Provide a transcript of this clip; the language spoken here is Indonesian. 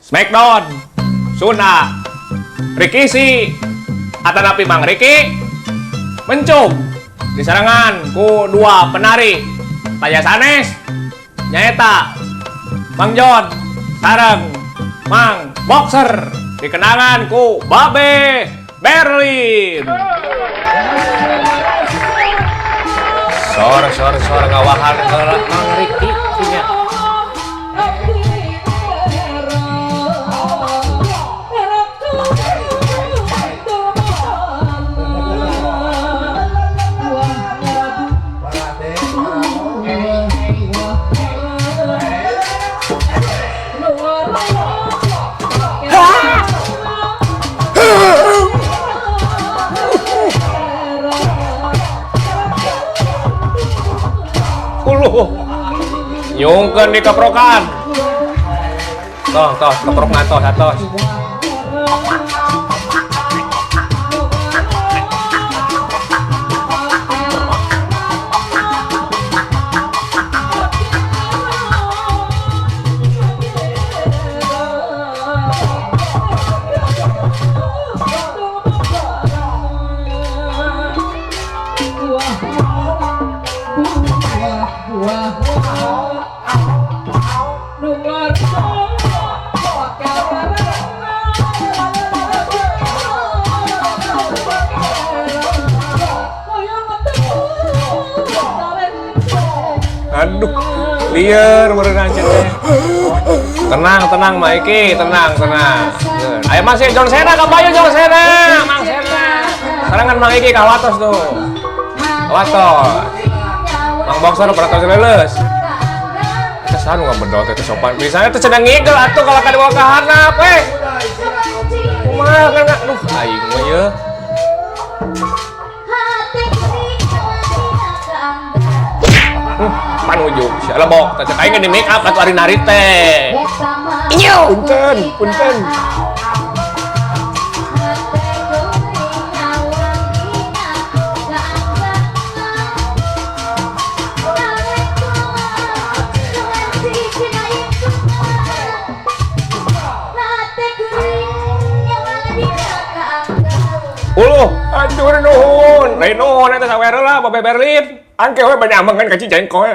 Smackdown Sunda Rikishi Atanapi Mang Riki mencung diserangan ku dua penari Taya Sanes nyaeta Mang John sareng Mang Boxer dikenangan ku Babe Berlin. Sore ngawahan Mang Riki punya. Nyungkeun di keprokan. Toh, keprok ngatos atos. Aduh, liar berenang teh. Tenang, Maiki, tenang. Ayo masih John Cena, kabayu John Cena, Mang Cena. Serangan Mang Iki kawatos tuh. Kawatos. Mang Boxer peratos leles. Kesan nggak bedol teh sopan. Misalnya tuh sedang ngigel atuh kalau kada bawa ke handap, kumaha kan? Aduh, aing mah ye. Pan ujung, siapa bok? Tadi aing di make up atau hari nari teh. Inyo, punten. Aduh nuhun, lain nuhun eta sawer lah Babe Berlin. Angke we banyak amangan ka Cijaengko.